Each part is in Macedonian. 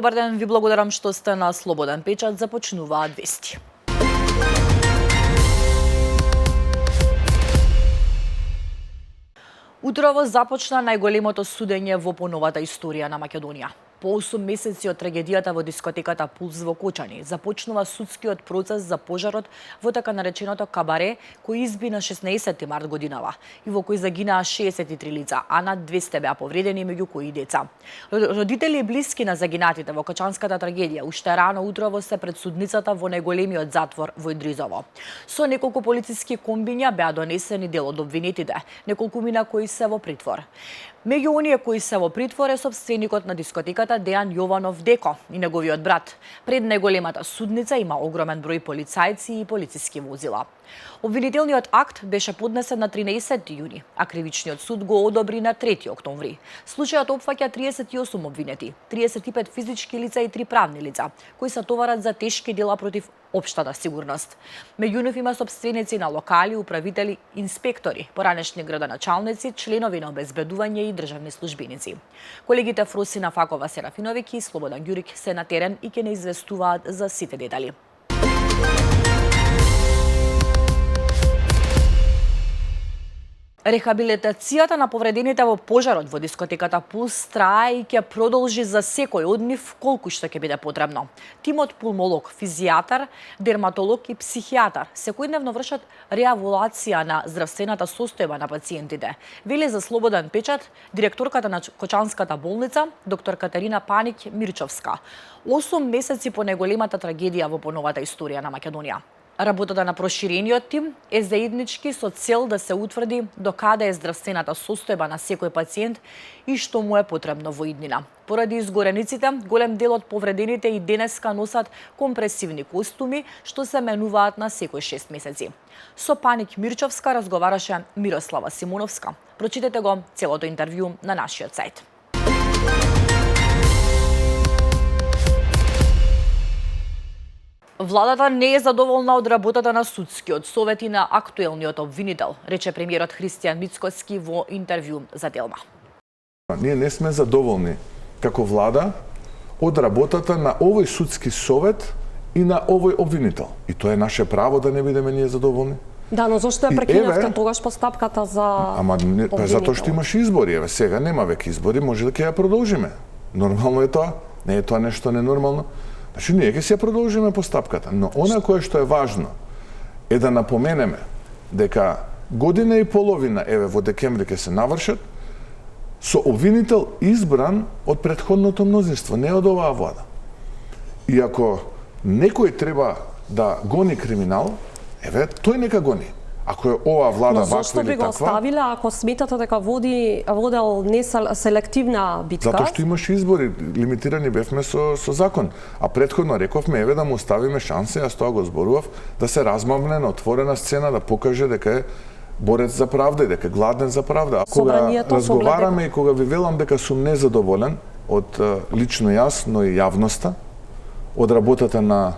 Добар ден, ви благодарам што сте на Слободен печат, започнуваат вести. Утрово започна најголемото судење во поновата историја на Македонија. По 8 месеци од трагедијата во дискотеката Пулс во Кочани, започнува судскиот процес за пожарот во така нареченото кабаре, кој изби на 16 март годинава и во кој загинаа 63 лица, а над 200 беа повредени, меѓу кои и деца. Родители и блиски на загинатите во Кочанската трагедија уште рано утрово се пред судницата во најголемиот затвор во Идризово. Со неколку полициски комбиња беа донесени дел од обвинетите, неколкумина кои се во притвор. Меѓу оние кои се во притвор е сопственикот на дискотеката Дејан Јованов Деко и неговиот брат. Пред најголемата судница има огромен број полицајци и полициски возила. Обвинителниот акт беше поднесен на 13 јуни, а кривичниот суд го одобри на 3 октомври. Случајот опфаќа 38 обвинети, 35 физички лица и 3 правни лица, кои се товарат за тешки дела против општата сигурност. Меѓу нив има сопственици на локали, управители, инспектори, поранешни градоначалници, членови на обезбедување и државни службеници. Колегите Фросина Факова Серафиновиќ и Слободан Ѓурик се на терен и ќе не известуваат за сите детали. Рехабилитацијата на повредените во пожарот во дискотеката Пулс трае и ќе продолжи за секој од нив колку што ќе биде потребно. Тимот пулмолог, физијатар, дерматолог и психијатар секојдневно вршат реавулација на здравствената состојба на пациентите. Вели за Слободен печат директорката на Кочанската болница, доктор Катерина Паник Мирчовска. 8 месеци по најголемата трагедија во поновата историја на Македонија. Работата на проширениот тим е заеднички со цел да се утврди до каде е здравствената состојба на секој пациент и што му е потребно во иднина. Поради изгорениците, голем дел од повредените и денеска носат компресивни костуми, што се менуваат на секој 6 месеци. Со Паник Мирчовска разговараше Мирослава Симоновска. Прочитете го целото интервју на нашиот сајт. Владата не е задоволна од работата на судскиот совет и на актуелниот обвинител, рече премиерот Христијан Мицкоски во интервју за Делма. Ние не сме задоволни како влада од работата на овој судски совет и на овој обвинител. И тоа е наше право да не бидеме ние задоволни. Да, но зошто ја прекинавте тогаш постапката за затоа што имаш избори, еве сега нема веќе избори, може да ќе ја продолжиме. Нормално е тоа, не е тоа нешто ненормално. Значи, ние ќе се продолжиме постапката, но она кое што е важно е да напоменеме дека година и половина, еве во декември ќе се навршат, со обвинител избран од претходното мнозинство, не од оваа влада. И ако некој треба да гони криминал, еве, тој нека гони. Ако е оваа влада ваква или таква... Но зашто би го оставиле ако сметате дека водел неселективна битка? Затоа што имаше избори, лимитирани бевме со закон. А претходно рековме, еве да му оставиме шанса, јас тоа го зборував, да се размамне на отворена сцена, да покаже дека е борец за правда и дека е гладен за правда. А кога разговараме и кога ви велам дека сум незадоволен од лично јас, но и јавноста, од работата на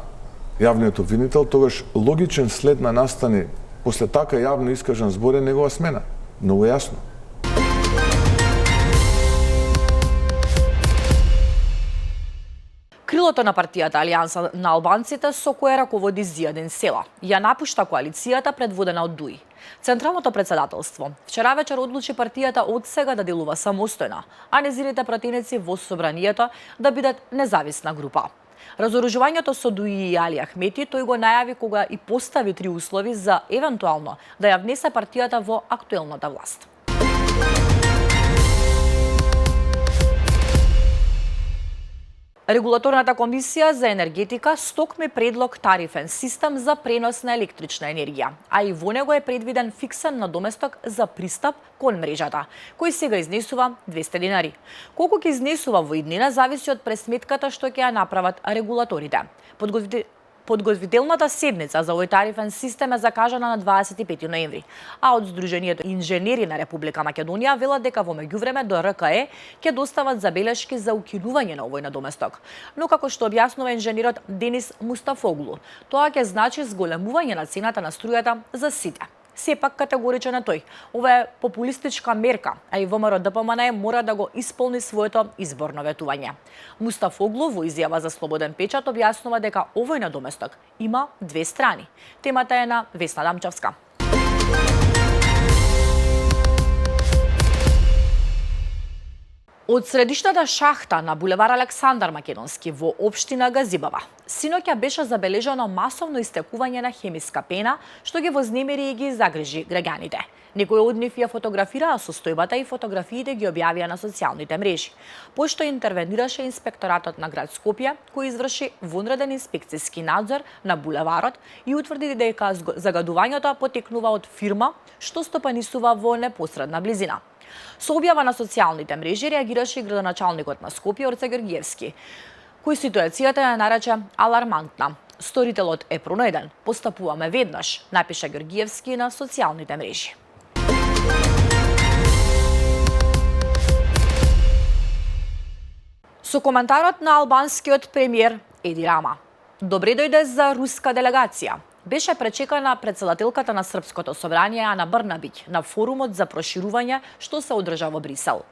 јавниот обвинител, тогаш логичен след на настани после така јавно искажан збор е негова смена. Многу јасно. Крилото на партијата Алијанса на албанците, со која раководи Зијадин Села, ја напушта коалицијата предводена од ДУИ. Централното председателство вчера вечер одлучи партијата од сега да делува самостојно, а незините пратеници во собранието да бидат независна група. Разоружувањето со ДУИ и Али Ахмети тој го најави кога и постави 3 услови за евентуално да ја внесе партијата во актуелната власт. Регулаторната комисија за енергетика стокми предлог тарифен систем за пренос на електрична енергија, а и во него е предвиден фиксен надоместок за пристап кон мрежата, кој сега изнесува 200 денари. Колку ќе изнесува во иднина зависи од пресметката што ќе ја направат регулаторите. Подготвителната седница за овој тарифен систем е закажана на 25 ноември, а од Сдруженијето инженери на Република Македонија велат дека во меѓувреме до РКЕ ќе достават забелешки за укинување на овој надоместок. Но како што објаснува инженерот Денис Мустафоглу, тоа ќе значи зголемување на цената на струјата за сите. Сепак категоричен е тој. Ова е популистичка мерка, а и ВМРО-ДПМН мора да го исполни своето изборно ветување. Мустафоглу во изјава за Слободен печат објаснува дека овој надоместок има две страни. Темата е на Весна Дамчевска. Од средишната шахта на булевар Александар Македонски во општина Газибава, синоќа беше забележано масовно истекување на хемиска пена, што ги вознемири и ги загрижи граѓаните. Некои од нив ја фотографираа состојбата и фотографиите ги објавија на социјалните мрежи. Пошто интервенираше инспекторатот на град Скопје, кој изврши вонреден инспекцијски надзор на булеварот и утврди дека загадувањето потекнува од фирма што стопанисува во непосредна близина. Со објава на социјалните мрежи реагираше и градоначалникот на Скопје Орце Георгиевски, кој ситуацијата ја нарече алармантна. Сторителот е пронајден. Постапуваме веднаш, напиша Георгиевски на социјалните мрежи. Со коментарот на албанскиот премиер Еди Рама. Добре дојде за руска делегација. Беше пречекана председателката на Српското собрание Ана Брнабиќ на форумот за проширување што се одржа во Брисел.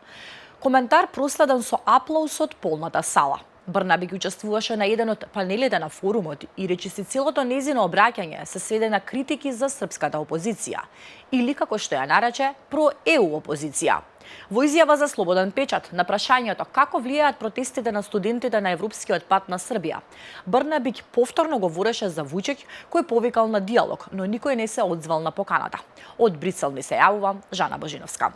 Коментар проследен со аплауз од полната сала. Брнабиќ учествуваше на еден од панелите на форумот и речиси целото нејзино обраќање се сведе на критики за српската опозиција или како што ја нарече про-ЕУ опозиција. Во изјава за Слободен печат на прашањето како влијаат протестите на студентите на европскиот пат на Србија, Брнабиќ повторно говореше за Вучиќ кој повикал на диалог, но никој не се одзвал на поканата. Од Брисел ни се јавува Жана Божиновска.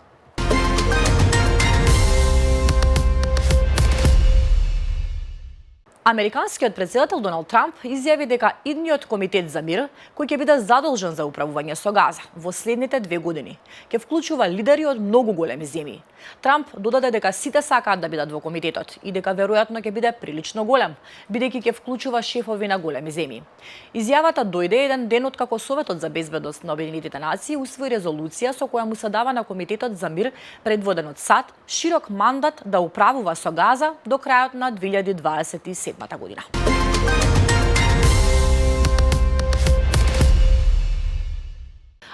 Американскиот председател Доналд Трамп изјави дека идниот комитет за мир, кој ќе биде задолжен за управување со Газа во следните 2 години, ќе вклучува лидери од многу големи земји. Трамп додаде дека сите сакаат да бидат во комитетот и дека веројатно ќе биде прилично голем, бидејќи ќе вклучува шефови на големи земји. Изјавата дојде еден ден откако Советот за безбедност на Обединетите нации усвои резолуција со која му се дава на комитетот за мир предводен од САД широк мандат да управува со Газа до крајот на 2027 година.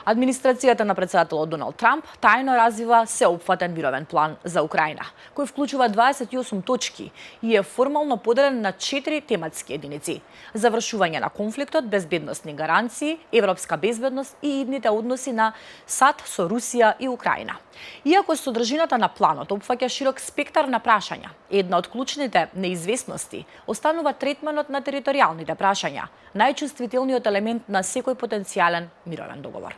Администрацијата на председателот Доналд Трамп тајно развива сеопфатен мировен план за Украина, кој вклучува 28 точки и е формално поделен на 4 тематски единици: завршување на конфликтот, безбедносни гаранции, европска безбедност и идните односи на САД со Русија и Украина. Иако содржината на планот опфаќа широк спектар на прашања, една од клучните неизвестности останува третманот на територијалните прашања, најчувствителниот елемент на секој потенцијален мировен договор.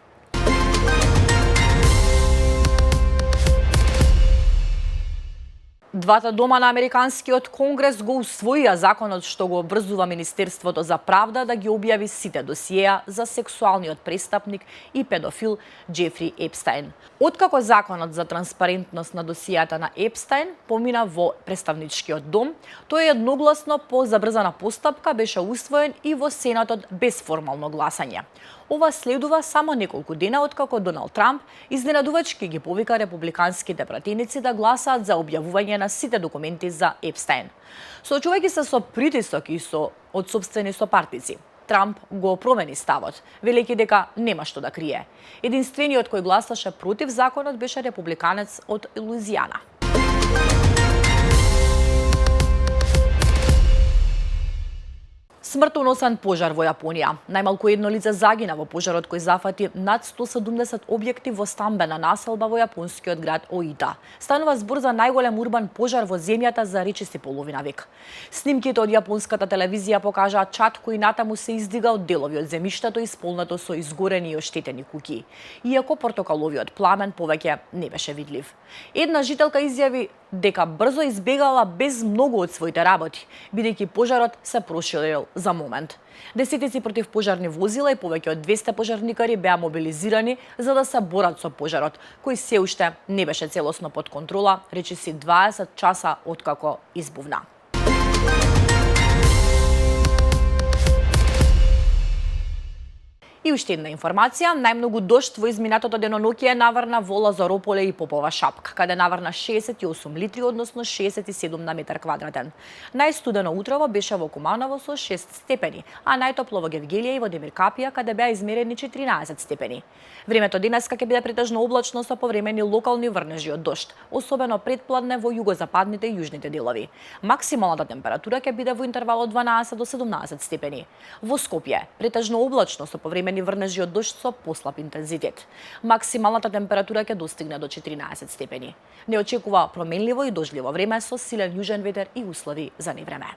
Двата дома на Американскиот конгрес го усвоија законот што го обврзува Министерството за правда да ги објави сите досиеа за сексуалниот престапник и педофил Џефри Епстајн. Откако законот за транспарентност на досијата на Епстајн помина во представничкиот дом, тој едногласно по забрзана постапка беше усвоен и во Сенатот без формално гласање. Ова следува само неколку дена откако Доналд Трамп изненадувачки ги повика републиканските пратеници да гласаат за објавување на сите документи за Епстајн. Соочувајќи се со притисок и од сопствени сопартици, Трамп го промени ставот, велејќи дека нема што да крие. Единствениот кој гласаше против законот беше републиканец од Луизијана. Смртоносен пожар во Јапонија. Најмалку едно лице загина во пожарот кој зафати над 170 објекти во стамбена населба во јапонскиот град Оита. Станува збор за најголем урбан пожар во земјата за речиси половина век. Снимките од јапонската телевизија покажаат чад кој натаму се издига од делови од земјиштето исполнато со изгорени и оштетени куќи. Иако портокаловиот пламен повеќе не беше видлив. Една жителка изјави дека брзо избегала без многу од своите работи, бидејќи пожарот се проширил за момент. Десетици противпожарни возила и повеќе од 200 пожарникари беа мобилизирани за да се борат со пожарот, кој се уште не беше целосно под контрола, речиси 20 часа откако избувна. И уште една информација, најмногу дожд во изминатото деноноќие наврна во Лазарополе и Попова Шапка, каде наврна 68 литри, односно 67 на метар квадратен. Најстудено утрово беше во Куманово со 6 степени, а најтопло во Гевгелија и во Демиркапија, каде беа измерени 14 степени. Времето денеска ќе биде претежно облачно со повремени локални врнежи од дожд, особено предпладне во југозападните и јужните делови. Максималната температура ќе биде во интервал од 12 до 17 степени. Во Скопје претежно облачно со повремени врнежи од дожд со послаб интензитет. Максималната температура ќе достигне до 14 степени. Не очекува променливо и дождливо време со силен јужен ветер и услови за невреме.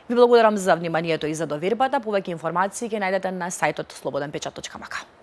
Ви благодарам за вниманието и за довербата. Повеќе информации ќе најдете на сајтот slobodnpečat.mk.